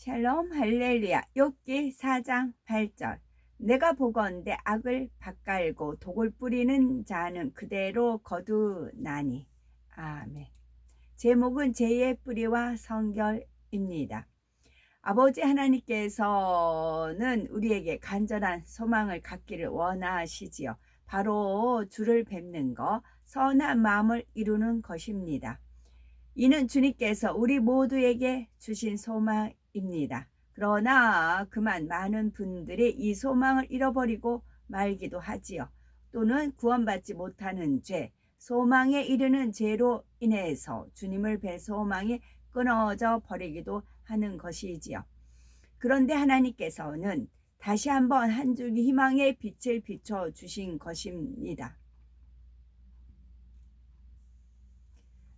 샬롬 할렐루야. 욥기 4장 8절. 내가 보건대 악을 밭갈고 독을 뿌리는 자는 그대로 거두나니. 아멘. 제목은 죄의 뿌리와 성결입니다. 아버지 하나님께서는 우리에게 간절한 소망을 갖기를 원하시지요. 바로 주를 뵙는 것, 선한 마음을 이루는 것입니다. 이는 주님께서 우리 모두에게 주신 소망입니다. 그러나 그만 많은 분들이 이 소망을 잃어버리고 말기도 하지요. 또는 구원받지 못하는 죄, 소망에 이르는 죄로 인해서 주님을 뵐 소망이 끊어져 버리기도 하는 것이지요. 그런데 하나님께서는 다시 한번 한 줄기 희망의 빛을 비춰 주신 것입니다.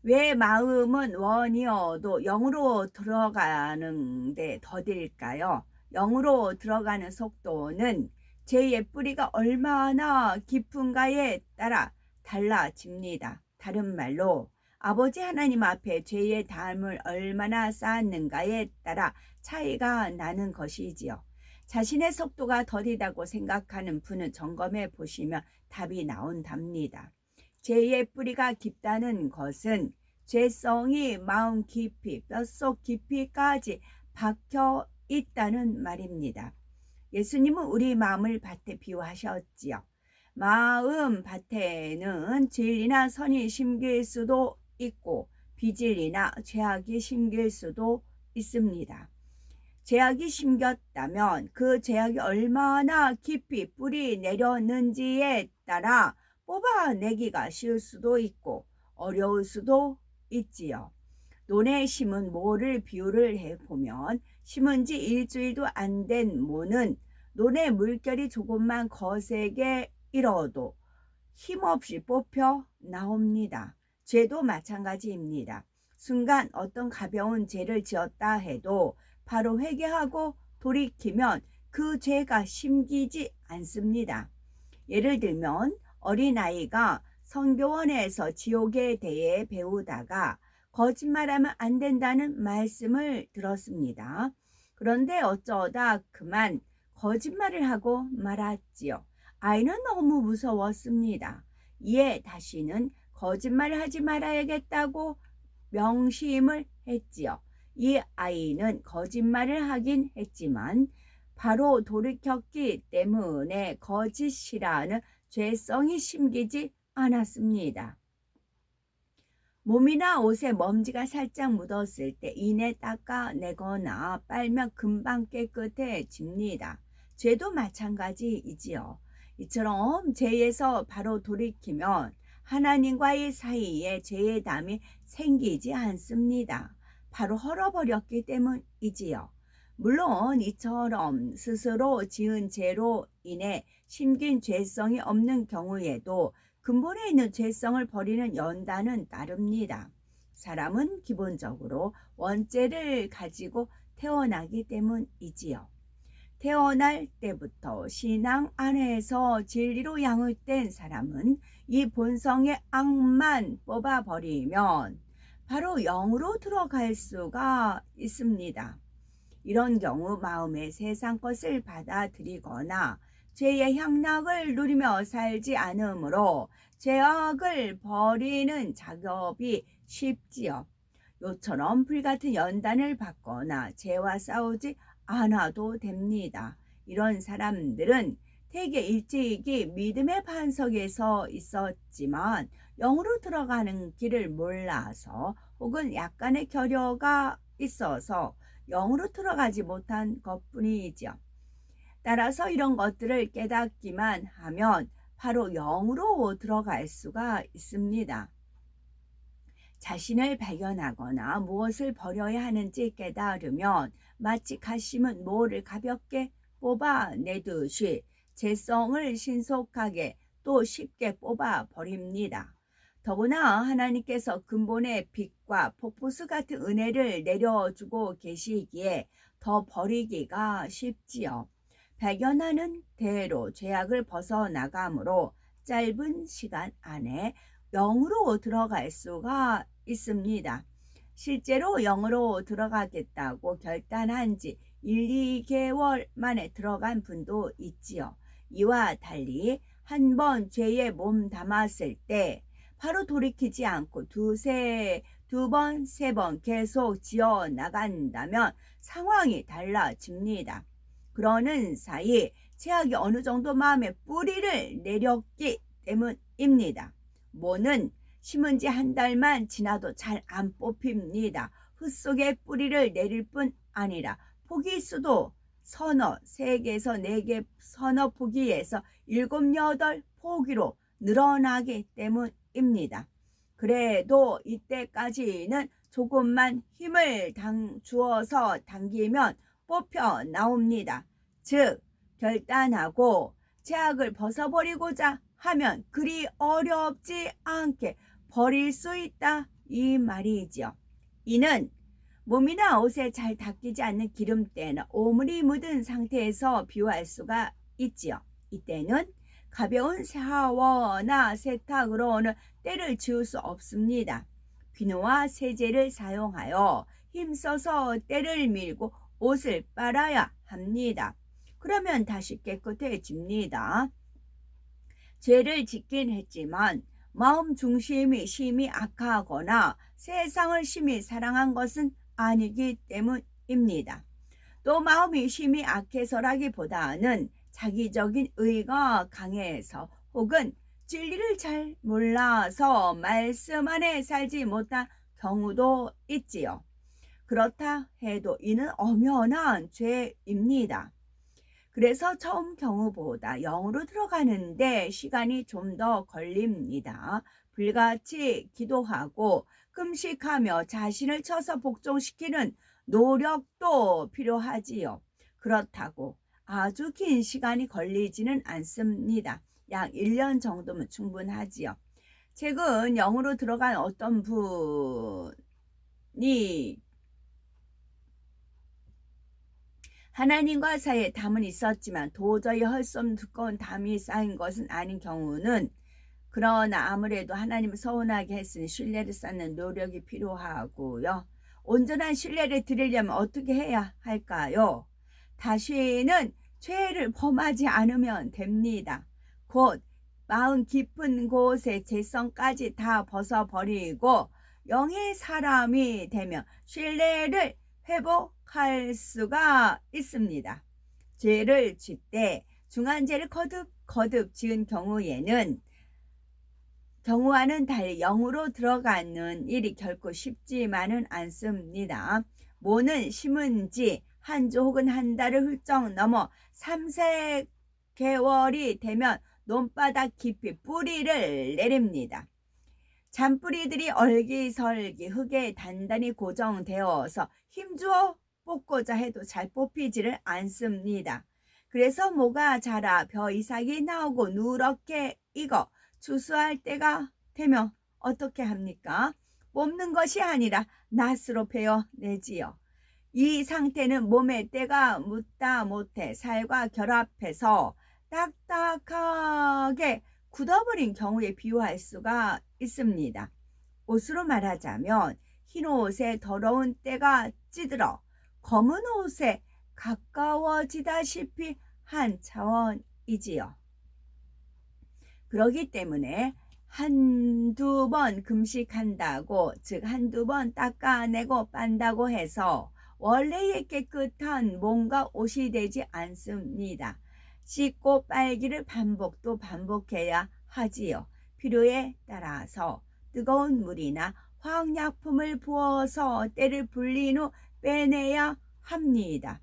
왜 마음은 원이어도 영으로 들어가는데 더딜까요? 영으로 들어가는 속도는 죄의 뿌리가 얼마나 깊은가에 따라 달라집니다. 다른 말로 아버지 하나님 앞에 죄의 담을 얼마나 쌓았는가에 따라 차이가 나는 것이지요. 자신의 속도가 더디다고 생각하는 분은 점검해 보시면 답이 나온답니다. 죄의 뿌리가 깊다는 것은 죄성이 마음 깊이, 뼛속 깊이까지 박혀 있다는 말입니다. 예수님은 우리 마음을 밭에 비유하셨지요. 마음 밭에는 진리나 선이 심길 수도 있고 비진리나 죄악이 심길 수도 있습니다. 죄악이 심겼다면 그 죄악이 얼마나 깊이 뿌리 내렸는지에 따라 뽑아내기가 쉬울 수도 있고 어려울 수도 있지요. 논에 심은 모를 비유를 해보면 심은 지 일주일도 안 된 모는 논의 물결이 조금만 거세게 일어도 힘없이 뽑혀 나옵니다. 죄도 마찬가지입니다. 순간 어떤 가벼운 죄를 지었다 해도 바로 회개하고 돌이키면 그 죄가 심기지 않습니다. 예를 들면 어린아이가 성교원에서 지옥에 대해 배우다가 거짓말하면 안 된다는 말씀을 들었습니다. 그런데 어쩌다 그만 거짓말을 하고 말았지요. 아이는 너무 무서웠습니다. 이에 다시는 거짓말을 하지 말아야겠다고 명심을 했지요. 이 아이는 거짓말을 하긴 했지만 바로 돌이켰기 때문에 거짓이라는 죄성이 심기지 않았습니다. 몸이나 옷에 먼지가 살짝 묻었을 때 이내 닦아내거나 빨면 금방 깨끗해집니다. 죄도 마찬가지이지요. 이처럼 죄에서 바로 돌이키면 하나님과의 사이에 죄의 담이 생기지 않습니다. 바로 헐어버렸기 때문이지요. 물론 이처럼 스스로 지은 죄로 인해 심긴 죄성이 없는 경우에도 근본에 있는 죄성을 버리는 연단은 따릅니다. 사람은 기본적으로 원죄를 가지고 태어나기 때문이지요. 태어날 때부터 신앙 안에서 진리로 양육된 사람은 이 본성의 악만 뽑아버리면 바로 영으로 들어갈 수가 있습니다. 이런 경우 마음에 세상 것을 받아들이거나 죄의 향락을 누리며 살지 않으므로 죄악을 버리는 작업이 쉽지요. 요처럼 불같은 연단을 받거나 죄와 싸우지 않아도 됩니다. 이런 사람들은 되게 일찍이 믿음의 반석에서 있었지만 영으로 들어가는 길을 몰라서 혹은 약간의 결여가 있어서 영으로 들어가지 못한 것뿐이죠. 따라서 이런 것들을 깨닫기만 하면 바로 영으로 들어갈 수가 있습니다. 자신을 발견하거나 무엇을 버려야 하는지 깨달으면 마치 갓 심은 모를 가볍게 뽑아내듯이 죄성을 신속하게 또 쉽게 뽑아버립니다. 더구나 하나님께서 근본의 빛과 폭포수 같은 은혜를 내려주고 계시기에 더 버리기가 쉽지요. 발견하는 대로 죄악을 벗어나가므로 짧은 시간 안에 영으로 들어갈 수가 있습니다. 실제로 영으로 들어가겠다고 결단한 지 1, 2개월 만에 들어간 분도 있지요. 이와 달리 한 번 죄에 몸 담았을 때 바로 돌이키지 않고 두 번, 세 번 계속 지어 나간다면 상황이 달라집니다. 그러는 사이 죄악이 어느 정도 마음에 뿌리를 내렸기 때문입니다. 뭐는 심은 지 한 달만 지나도 잘 안 뽑힙니다. 흙 속에 뿌리를 내릴 뿐 아니라 포기 수도 서너, 3개에서 4개 서너 포기에서 7, 8포기로 늘어나기 때문입니다. 그래도 이때까지는 조금만 힘을 주어서 당기면 뽑혀 나옵니다. 즉 결단하고 죄악을 벗어버리고자 하면 그리 어렵지 않게 버릴 수 있다 이 말이지요. 이는 몸이나 옷에 잘 닦이지 않는 기름때는 오물이 묻은 상태에서 비유할 수가 있지요. 이때는 가벼운 샤워나 세탁으로는 때를 지울 수 없습니다. 비누와 세제를 사용하여 힘써서 때를 밀고 옷을 빨아야 합니다. 그러면 다시 깨끗해집니다. 죄를 짓긴 했지만 마음 중심이 심히 악하거나 세상을 심히 사랑한 것은 아니기 때문입니다. 또 마음이 심히 악해서라기보다는 자기적인 의가 강해서 혹은 진리를 잘 몰라서 말씀 안에 살지 못한 경우도 있지요. 그렇다 해도 이는 엄연한 죄입니다. 그래서 처음 경우보다 영으로 들어가는데 시간이 좀 더 걸립니다. 불같이 기도하고 금식하며 자신을 쳐서 복종시키는 노력도 필요하지요. 그렇다고 아주 긴 시간이 걸리지는 않습니다. 약 1년 정도면 충분하지요. 최근 영으로 들어간 어떤 분이 하나님과 사이에 담은 있었지만 도저히 할 수 없는 두꺼운 담이 쌓인 것은 아닌 경우는 그러나 아무래도 하나님을 서운하게 했으니 신뢰를 쌓는 노력이 필요하고요. 온전한 신뢰를 드리려면 어떻게 해야 할까요? 다시는 죄를 범하지 않으면 됩니다. 곧 마음 깊은 곳에 죄성까지 다 벗어버리고 영의 사람이 되면 신뢰를 회복할 수가 있습니다. 죄를 짓때 중한 죄를 거듭 지은 경우와는 달리 영으로 들어가는 일이 결코 쉽지만은 않습니다. 모는 심은 지 한 주 혹은 한 달을 훌쩍 넘어 3, 4개월이 되면 논바닥 깊이 뿌리를 내립니다. 잔뿌리들이 얼기설기 흙에 단단히 고정되어서 힘주어 뽑고자 해도 잘 뽑히지를 않습니다. 그래서 모가 자라 벼 이삭이 나오고 누렇게 익어 추수할 때가 되면 어떻게 합니까? 뽑는 것이 아니라 낫으로 베어내지요. 이 상태는 몸에 때가 묻다 못해 살과 결합해서 딱딱하게 굳어버린 경우에 비유할 수가 있습니다. 옷으로 말하자면 흰 옷에 더러운 때가 찌들어 검은 옷에 가까워지다시피 한 차원이지요. 그렇기 때문에 한두 번 금식한다고, 즉 한두 번 닦아내고 빤다고 해서 원래의 깨끗한 몸과 옷이 되지 않습니다. 씻고 빨기를 반복도 반복해야 하지요. 필요에 따라서 뜨거운 물이나 화학약품을 부어서 때를 불린 후 빼내야 합니다.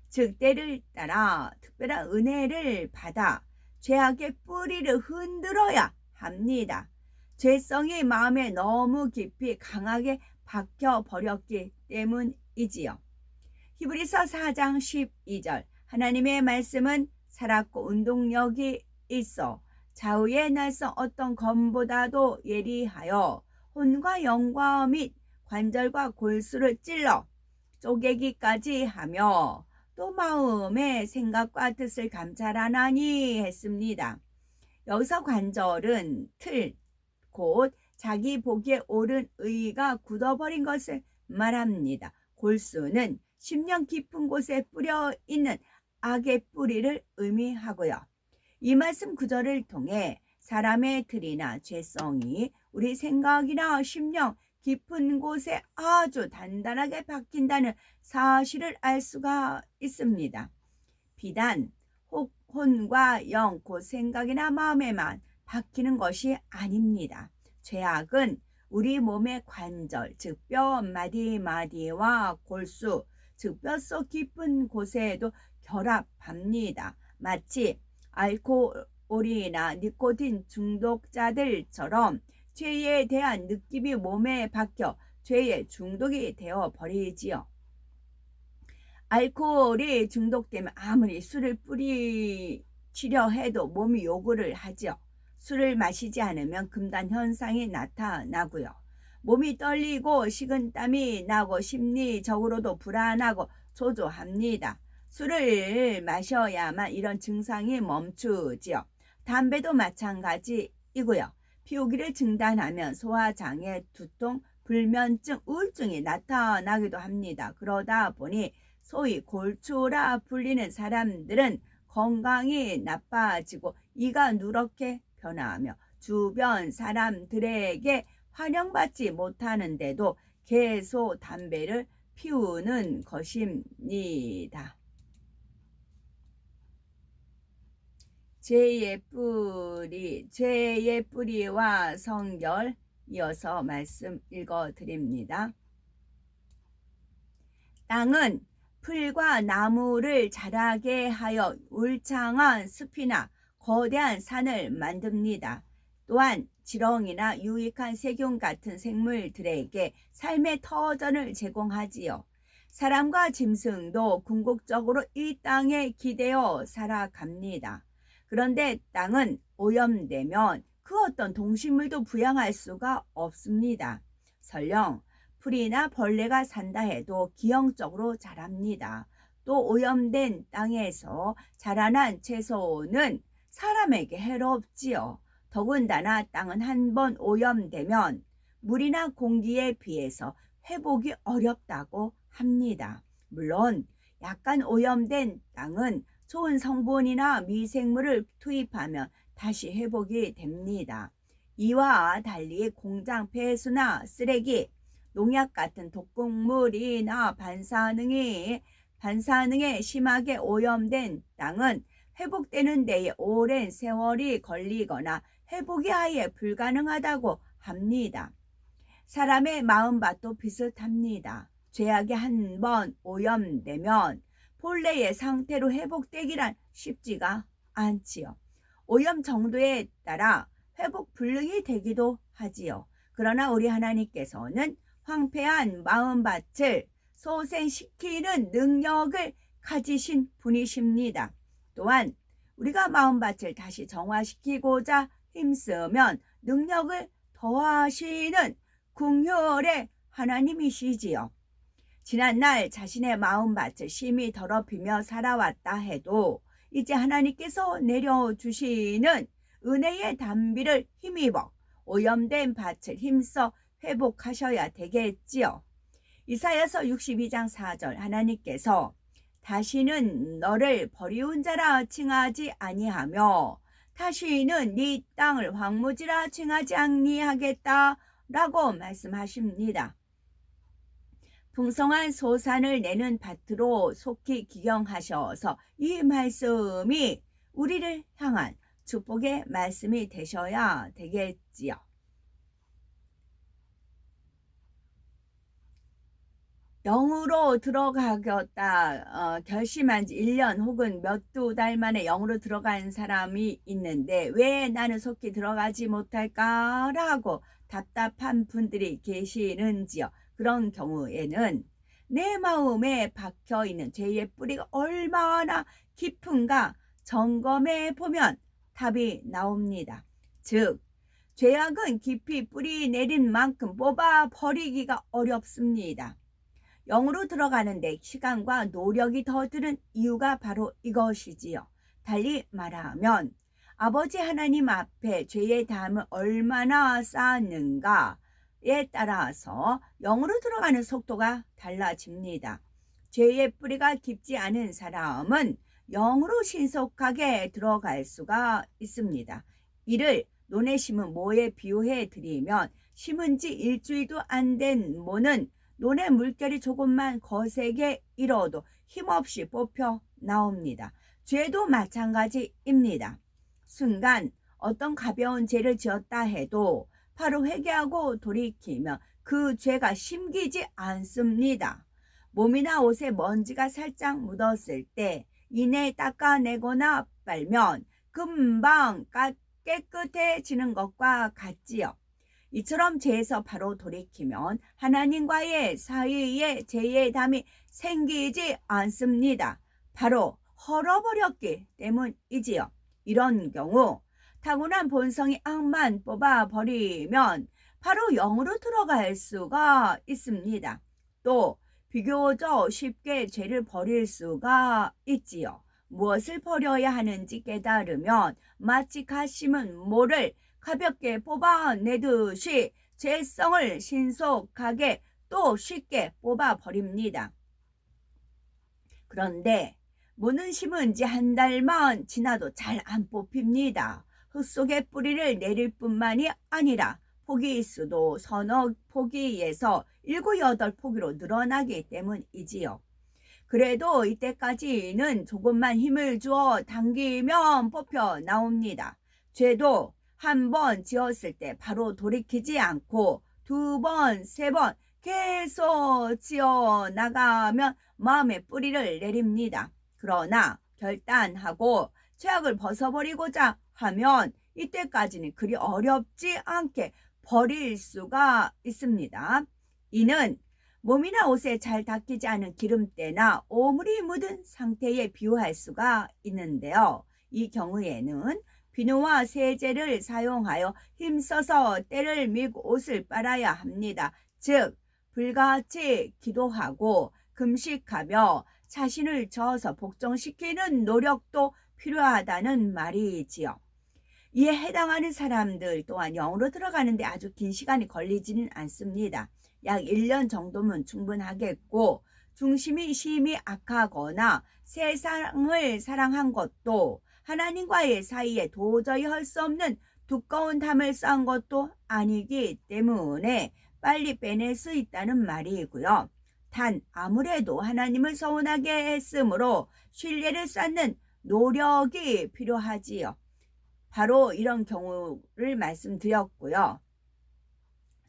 즉 때를 따라 특별한 은혜를 받아 죄악의 뿌리를 흔들어야 합니다. 죄성이 마음에 너무 깊이 강하게 박혀버렸기 때문이지요. 히브리서 4장 12절 하나님의 말씀은 살았고 운동력이 있어 좌우의 날성 어떤 검보다도 예리하여 혼과 영과 및 관절과 골수를 찔러 쪼개기까지 하며 또 마음의 생각과 뜻을 감찰하나니 했습니다. 여기서 관절은 틀, 곧 자기 보기에 옳은 의가 굳어버린 것을 말합니다. 골수는 심령 깊은 곳에 뿌려 있는 악의 뿌리를 의미하고요. 이 말씀 구절을 통해 사람의 틀이나 죄성이 우리 생각이나 심령 깊은 곳에 아주 단단하게 박힌다는 사실을 알 수가 있습니다. 비단 혼과 영, 곧 생각이나 마음에만 박히는 것이 아닙니다. 죄악은 우리 몸의 관절, 즉 뼈 마디마디와 골수, 즉 뼛속 깊은 곳에도 결합합니다. 마치 알코올이나 니코틴 중독자들처럼 죄에 대한 느낌이 몸에 박혀 죄에 중독이 되어 버리지요. 알코올이 중독되면 아무리 술을 뿌리치려 해도 몸이 요구를 하죠. 술을 마시지 않으면 금단 현상이 나타나고요. 몸이 떨리고 식은땀이 나고 심리적으로도 불안하고 초조합니다. 술을 마셔야만 이런 증상이 멈추지요. 담배도 마찬가지이고요. 피우기를 중단하면 소화장애, 두통, 불면증, 우울증이 나타나기도 합니다. 그러다 보니 소위 골초라 불리는 사람들은 건강이 나빠지고 이가 누렇게 변화하며 주변 사람들에게 환영받지 못하는데도 계속 담배를 피우는 것입니다. 죄의 뿌리와 성결, 이어서 말씀 읽어드립니다. 땅은 풀과 나무를 자라게 하여 울창한 숲이나 거대한 산을 만듭니다. 또한 지렁이나 유익한 세균 같은 생물들에게 삶의 터전을 제공하지요. 사람과 짐승도 궁극적으로 이 땅에 기대어 살아갑니다. 그런데 땅은 오염되면 그 어떤 동식물도 부양할 수가 없습니다. 설령 풀이나 벌레가 산다 해도 기형적으로 자랍니다. 또 오염된 땅에서 자라난 채소는 사람에게 해롭지요. 더군다나 땅은 한번 오염되면 물이나 공기에 비해서 회복이 어렵다고 합니다. 물론 약간 오염된 땅은 좋은 성분이나 미생물을 투입하면 다시 회복이 됩니다. 이와 달리 공장 폐수나 쓰레기, 농약 같은 독극물이나 반사능에 심하게 오염된 땅은 회복되는 데에 오랜 세월이 걸리거나 회복이 아예 불가능하다고 합니다. 사람의 마음밭도 비슷합니다. 죄악이 한번 오염되면 본래의 상태로 회복되기란 쉽지가 않지요. 오염 정도에 따라 회복 불능이 되기도 하지요. 그러나 우리 하나님께서는 황폐한 마음밭을 소생시키는 능력을 가지신 분이십니다. 또한 우리가 마음밭을 다시 정화시키고자 힘쓰면 능력을 더하시는 긍휼의 하나님이시지요. 지난날 자신의 마음밭을 심히 더럽히며 살아왔다 해도 이제 하나님께서 내려주시는 은혜의 단비를 힘입어 오염된 밭을 힘써 회복하셔야 되겠지요. 이사야서 62장 4절, 하나님께서 다시는 너를 버리운 자라 칭하지 아니하며 다시는 네 땅을 황무지라 칭하지 아니하겠다 라고 말씀하십니다. 풍성한 소산을 내는 밭으로 속히 기경하셔서 이 말씀이 우리를 향한 축복의 말씀이 되셔야 되겠지요. 영으로 들어가겠다 결심한 지 1년 혹은 몇 두 달 만에 영으로 들어간 사람이 있는데 왜 나는 속히 들어가지 못할까라고 답답한 분들이 계시는지요. 그런 경우에는 내 마음에 박혀있는 죄의 뿌리가 얼마나 깊은가 점검해 보면 답이 나옵니다. 즉 죄악은 깊이 뿌리 내린 만큼 뽑아 버리기가 어렵습니다. 영으로 들어가는데 시간과 노력이 더 드는 이유가 바로 이것이지요. 달리 말하면 아버지 하나님 앞에 죄의 담을 얼마나 쌓았는가 따라서 영으로 들어가는 속도가 달라집니다. 죄의 뿌리가 깊지 않은 사람은 영으로 신속하게 들어갈 수가 있습니다. 이를 논에 심은 모에 비유해 드리면 심은 지 일주일도 안 된 모는 논의 물결이 조금만 거세게 일어도 힘없이 뽑혀 나옵니다. 죄도 마찬가지입니다. 순간 어떤 가벼운 죄를 지었다 해도 바로 회개하고 돌이키면 그 죄가 심기지 않습니다. 몸이나 옷에 먼지가 살짝 묻었을 때 이내 닦아내거나 빨면 금방 깨끗해지는 것과 같지요. 이처럼 죄에서 바로 돌이키면 하나님과의 사이에 죄의 담이 생기지 않습니다. 바로 헐어버렸기 때문이지요. 이런 경우 타고난 본성이 악만 뽑아버리면 바로 영으로 들어갈 수가 있습니다. 또 비교적 쉽게 죄를 버릴 수가 있지요. 무엇을 버려야 하는지 깨달으면 마치 갓 심은 모를 가볍게 뽑아내듯이 죄성을 신속하게 또 쉽게 뽑아버립니다. 그런데 모는 심은 지 한 달만 지나도 잘 안 뽑힙니다. 흙 속에 뿌리를 내릴 뿐만이 아니라 포기 수도 서너 포기에서 7, 8포기로 늘어나기 때문이지요. 그래도 이때까지는 조금만 힘을 주어 당기면 뽑혀 나옵니다. 죄도 한 번 지었을 때 바로 돌이키지 않고 2번, 3번 계속 지어 나가면 마음의 뿌리를 내립니다. 그러나 결단하고 죄악을 벗어버리고자 하면 이때까지는 그리 어렵지 않게 버릴 수가 있습니다. 이는 몸이나 옷에 잘 닦이지 않은 기름때나 오물이 묻은 상태에 비유할 수가 있는데요. 이 경우에는 비누와 세제를 사용하여 힘써서 때를 밀고 옷을 빨아야 합니다. 즉 불같이 기도하고 금식하며 자신을 저어서 복종시키는 노력도 필요하다는 말이지요. 이에 해당하는 사람들 또한 영으로 들어가는데 아주 긴 시간이 걸리지는 않습니다. 약 1년 정도면 충분하겠고 중심이 심히 악하거나 세상을 사랑한 것도 하나님과의 사이에 도저히 할 수 없는 두꺼운 담을 쌓은 것도 아니기 때문에 빨리 빼낼 수 있다는 말이고요. 단 아무래도 하나님을 서운하게 했으므로 신뢰를 쌓는 노력이 필요하지요. 바로 이런 경우를 말씀드렸고요.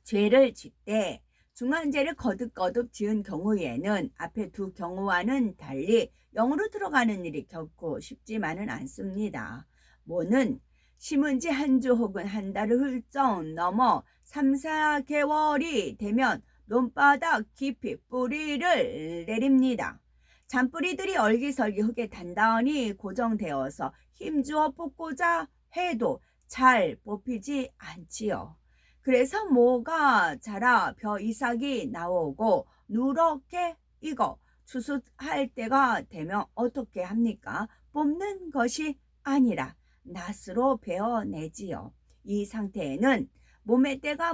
죄를 짓때 중한 죄를 거듭거듭 지은 경우에는 앞에 두 경우와는 달리 영으로 들어가는 일이 결코 쉽지만은 않습니다. 모는 심은 지 한 주 혹은 한 달을 훌쩍 넘어 3, 4개월이 되면 논바닥 깊이 뿌리를 내립니다. 잔뿌리들이 얼기설기 흙에 단단히 고정되어서 힘주어 뽑고자 해도 잘 뽑히지 않지요. 그래서 모가 자라 벼 이삭이 나오고 누렇게 익어 추수할 때가 되면 어떻게 합니까? 뽑는 것이 아니라 낫으로 베어내지요. 이 상태에는 몸의 때가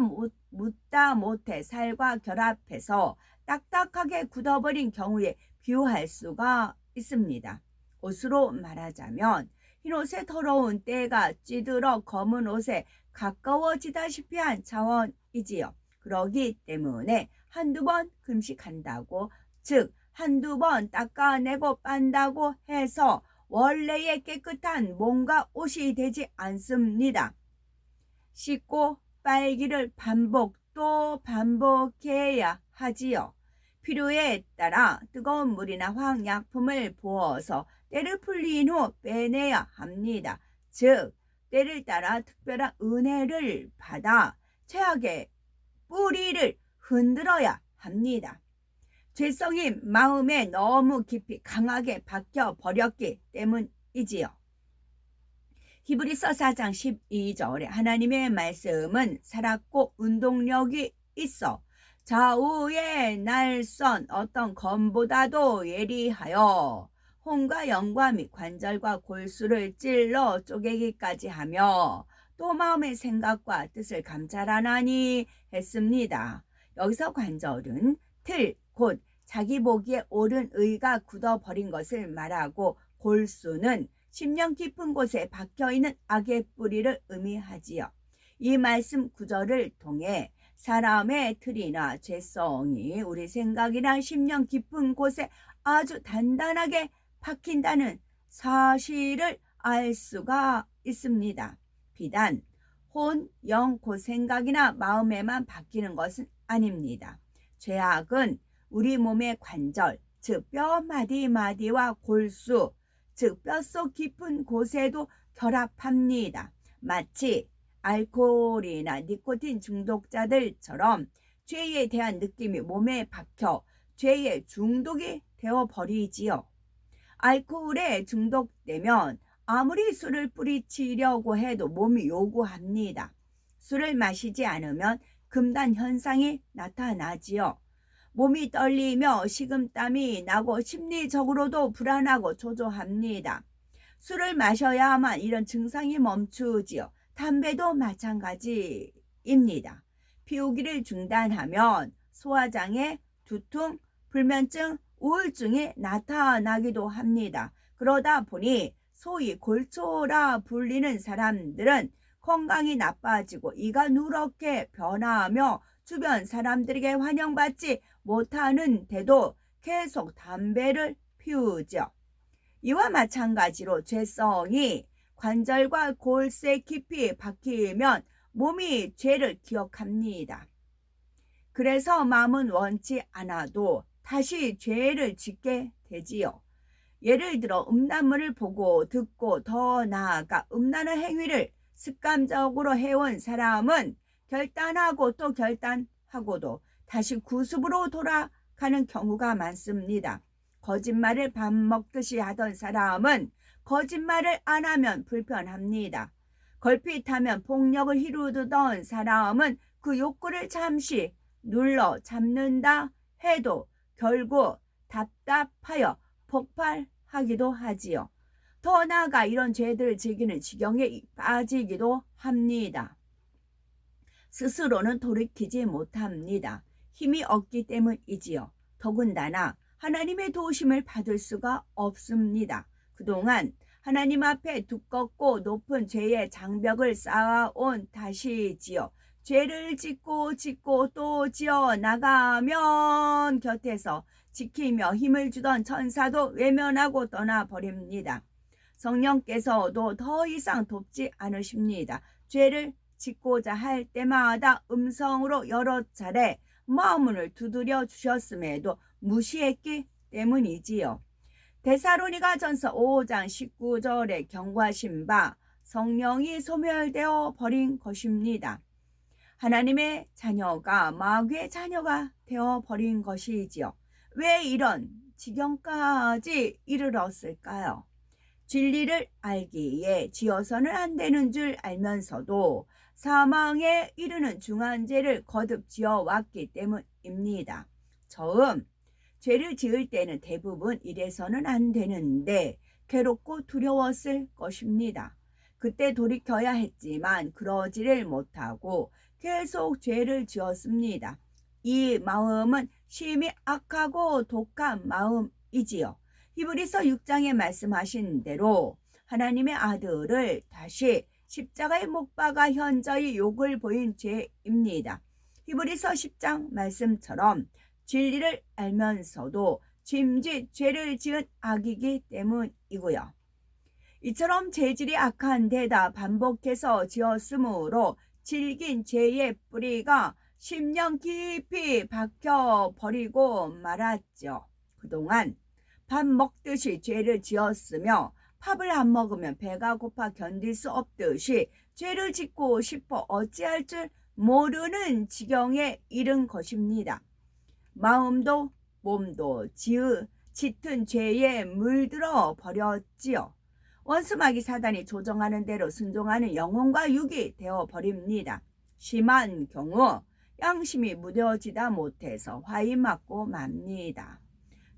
묻다 못해 살과 결합해서 딱딱하게 굳어버린 경우에 비유할 수가 있습니다. 옷으로 말하자면 흰옷에 더러운 때가 찌들어 검은 옷에 가까워지다시피 한 차원이지요. 그러기 때문에 한두 번 금식한다고, 즉 한두 번 닦아내고 빤다고 해서 원래의 깨끗한 몸과 옷이 되지 않습니다. 씻고 빨기를 반복 또 반복해야 하지요. 필요에 따라 뜨거운 물이나 화학약품을 부어서 때를 풀린 후 빼내야 합니다. 즉 때를 따라 특별한 은혜를 받아 죄악의 뿌리를 흔들어야 합니다. 죄성이 마음에 너무 깊이 강하게 박혀 버렸기 때문이지요. 히브리서 4장 12절에 하나님의 말씀은 살았고 운동력이 있어 좌우의 날선 어떤 검보다도 예리하여 혼과 영과 및 관절과 골수를 찔러 쪼개기까지 하며 또 마음의 생각과 뜻을 감찰하나니 했습니다. 여기서 관절은 틀, 곧 자기 보기에 옳은 의가 굳어버린 것을 말하고, 골수는 심령 깊은 곳에 박혀있는 악의 뿌리를 의미하지요. 이 말씀 구절을 통해 사람의 틀이나 죄성이 우리 생각이나 심령 깊은 곳에 아주 단단하게 박힌다는 사실을 알 수가 있습니다. 비단 혼, 영, 그 생각이나 마음에만 박히는 것은 아닙니다. 죄악은 우리 몸의 관절, 즉 뼈 마디마디와 골수, 즉 뼛속 깊은 곳에도 결합합니다. 마치 알코올이나 니코틴 중독자들처럼 죄에 대한 느낌이 몸에 박혀 죄의 중독이 되어버리지요. 알코올에 중독되면 아무리 술을 뿌리치려고 해도 몸이 요구합니다. 술을 마시지 않으면 금단 현상이 나타나지요. 몸이 떨리며 식은땀이 나고 심리적으로도 불안하고 초조합니다. 술을 마셔야만 이런 증상이 멈추지요. 담배도 마찬가지입니다. 피우기를 중단하면 소화장애, 두통, 불면증, 우울증이 나타나기도 합니다. 그러다 보니 소위 골초라 불리는 사람들은 건강이 나빠지고 이가 누렇게 변화하며 주변 사람들에게 환영받지 못하는데도 계속 담배를 피우죠. 이와 마찬가지로 죄성이 관절과 골수에 깊이 박히면 몸이 죄를 기억합니다. 그래서 마음은 원치 않아도 다시 죄를 짓게 되지요. 예를 들어 음란물을 보고 듣고 더 나아가 음란한 행위를 습관적으로 해온 사람은 결단하고 또 결단하고도 다시 구습으로 돌아가는 경우가 많습니다. 거짓말을 밥 먹듯이 하던 사람은 거짓말을 안 하면 불편합니다. 걸핏하면 폭력을 휘두르던 사람은 그 욕구를 잠시 눌러 잡는다 해도 결국 답답하여 폭발하기도 하지요. 더 나아가 이런 죄들을 즐기는 지경에 빠지기도 합니다. 스스로는 돌이키지 못합니다. 힘이 없기 때문이지요. 더군다나 하나님의 도우심을 받을 수가 없습니다. 그동안 하나님 앞에 두껍고 높은 죄의 장벽을 쌓아온 탓이지요. 죄를 짓고 또 지어 나가면 곁에서 지키며 힘을 주던 천사도 외면하고 떠나버립니다. 성령께서도 더 이상 돕지 않으십니다. 죄를 짓고자 할 때마다 음성으로 여러 차례 마음문을 두드려 주셨음에도 무시했기 때문이지요. 데살로니가전서 5장 19절에 경고하신 바 성령이 소멸되어 버린 것입니다. 하나님의 자녀가 마귀의 자녀가 되어 버린 것이지요. 왜 이런 지경까지 이르렀을까요? 진리를 알기에 지어서는 안 되는 줄 알면서도 사망에 이르는 중한 죄를 거듭 지어왔기 때문입니다. 처음 죄를 지을 때는 대부분 이래서는 안 되는데 괴롭고 두려웠을 것입니다. 그때 돌이켜야 했지만 그러지를 못하고 계속 죄를 지었습니다. 이 마음은 심히 악하고 독한 마음이지요. 히브리서 6장에 말씀하신 대로 하나님의 아들을 다시 십자가에 못 박아 현저히 욕을 보인 죄입니다. 히브리서 10장 말씀처럼 진리를 알면서도 짐짓 죄를 지은 악이기 때문이고요. 이처럼 죄질이 악한 데다 반복해서 지었으므로 질긴 죄의 뿌리가 10년 깊이 박혀버리고 말았죠. 그동안 밥 먹듯이 죄를 지었으며 밥을 안 먹으면 배가 고파 견딜 수 없듯이 죄를 짓고 싶어 어찌할 줄 모르는 지경에 이른 것입니다. 마음도 몸도 짙은 죄에 물들어 버렸지요. 원수마귀 사단이 조정하는 대로 순종하는 영혼과 육이 되어버립니다. 심한 경우 양심이 무뎌지다 못해서 화이 맞고 맙니다.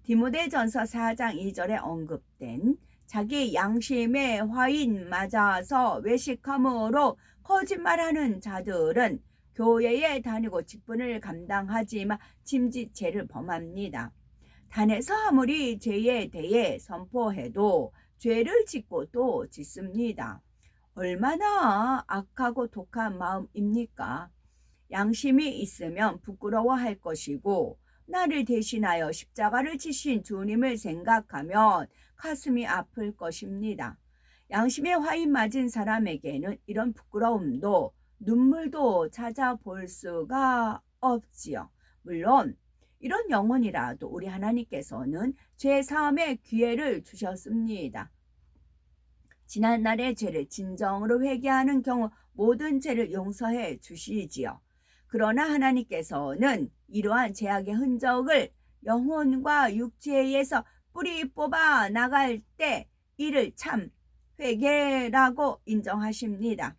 디모데전서 4장 2절에 언급된 자기 양심에 화인 맞아서 외식함으로 거짓말하는 자들은 교회에 다니고 직분을 감당하지만 짐짓 죄를 범합니다. 단에서 아무리 죄에 대해 선포해도 죄를 짓고 또 짓습니다. 얼마나 악하고 독한 마음입니까? 양심이 있으면 부끄러워할 것이고 나를 대신하여 십자가를 지신 주님을 생각하면 가슴이 아플 것입니다. 양심에 화인 맞은 사람에게는 이런 부끄러움도 눈물도 찾아볼 수가 없지요. 물론 이런 영혼이라도 우리 하나님께서는 죄 사함의 기회를 주셨습니다. 지난날의 죄를 진정으로 회개하는 경우 모든 죄를 용서해 주시지요. 그러나 하나님께서는 이러한 죄악의 흔적을 영혼과 육체에서 뿌리 뽑아 나갈 때 이를 참 회개라고 인정하십니다.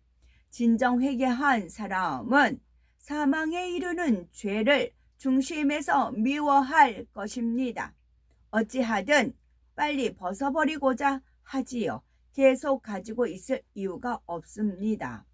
진정 회개한 사람은 사망에 이르는 죄를 중심에서 미워할 것입니다. 어찌하든 빨리 벗어버리고자 하지요. 계속 가지고 있을 이유가 없습니다.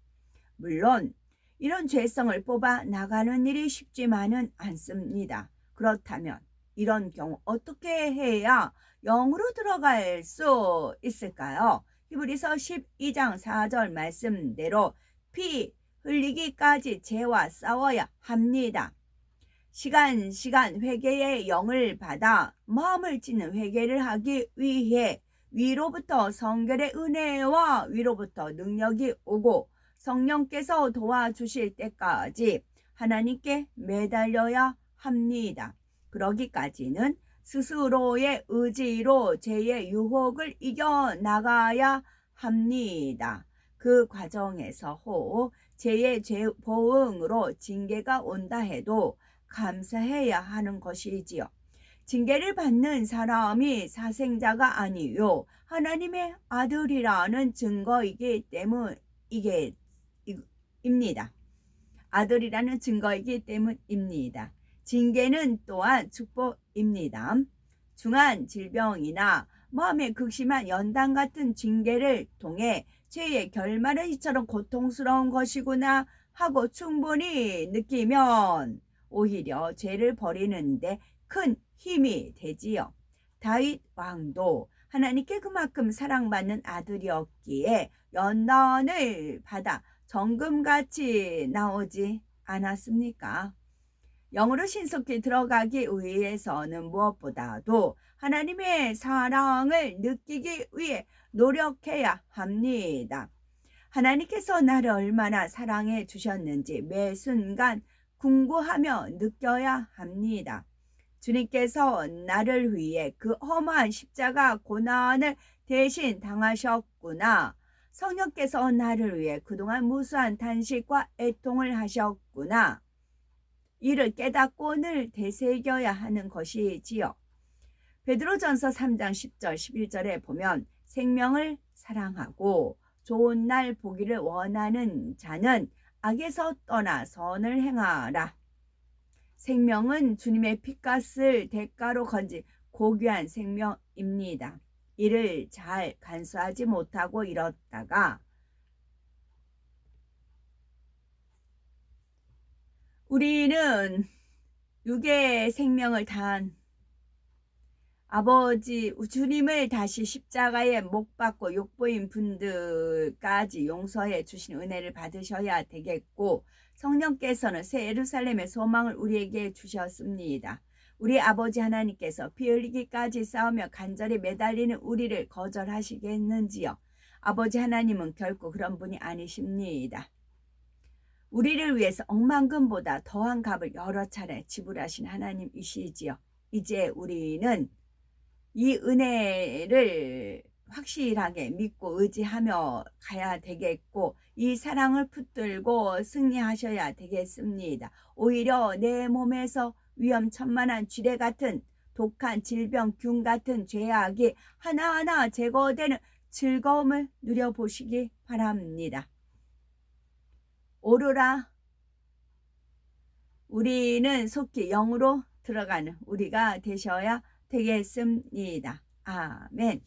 물론 이런 죄성을 뽑아 나가는 일이 쉽지만은 않습니다. 그렇다면 이런 경우 어떻게 해야 영으로 들어갈 수 있을까요? 히브리서 12장 4절 말씀대로 피 흘리기까지 죄와 싸워야 합니다. 시간 회개의 영을 받아 마음을 찢는 회개를 하기 위해 위로부터 성결의 은혜와 위로부터 능력이 오고 성령께서 도와주실 때까지 하나님께 매달려야 합니다. 그러기까지는 스스로의 의지로 죄의 유혹을 이겨나가야 합니다. 그 과정에서 혹 죄의 보응으로 징계가 온다 해도 감사해야 하는 것이지요. 징계를 받는 사람이 사생자가 아니요 하나님의 아들이라는 증거이기 때문입니다. 아들이라는 증거이기 때문입니다. 징계는 또한 축복입니다. 중한 질병이나 마음에 극심한 연단 같은 징계를 통해 죄의 결말은 이처럼 고통스러운 것이구나 하고 충분히 느끼면 오히려 죄를 버리는데 큰 힘이 되지요. 다윗 왕도 하나님께 그만큼 사랑받는 아들이었기에 연단을 받아 정금같이 나오지 않았습니까? 영으로 신속히 들어가기 위해서는 무엇보다도 하나님의 사랑을 느끼기 위해 노력해야 합니다. 하나님께서 나를 얼마나 사랑해 주셨는지 매 순간 궁구하며 느껴야 합니다. 주님께서 나를 위해 그 험한 십자가 고난을 대신 당하셨구나. 성령께서 나를 위해 그동안 무수한 탄식과 애통을 하셨구나. 이를 깨닫고 늘 되새겨야 하는 것이지요. 베드로전서 3장 10절 11절에 보면 생명을 사랑하고 좋은 날 보기를 원하는 자는 악에서 떠나 선을 행하라. 생명은 주님의 핏값을 대가로 건진 고귀한 생명입니다. 이를 잘 간수하지 못하고 이렇다가 우리는 육의 생명을 다한 아버지 주님을 다시 십자가에 못 박고 욕보인 분들까지 용서해 주신 은혜를 받으셔야 되겠고 성령께서는 새 예루살렘의 소망을 우리에게 주셨습니다. 우리 아버지 하나님께서 피 흘리기까지 싸우며 간절히 매달리는 우리를 거절하시겠는지요? 아버지 하나님은 결코 그런 분이 아니십니다. 우리를 위해서 억만금보다 더한 값을 여러 차례 지불하신 하나님이시지요. 이제 우리는 이 은혜를 확실하게 믿고 의지하며 가야 되겠고 이 사랑을 붙들고 승리하셔야 되겠습니다. 오히려 내 몸에서 위험천만한 쥐레 같은 독한 질병, 균 같은 죄악이 하나하나 제거되는 즐거움을 누려보시기 바랍니다. 오르라. 우리는 속히 영으로 들어가는 우리가 되셔야 되겠습니다. 아멘.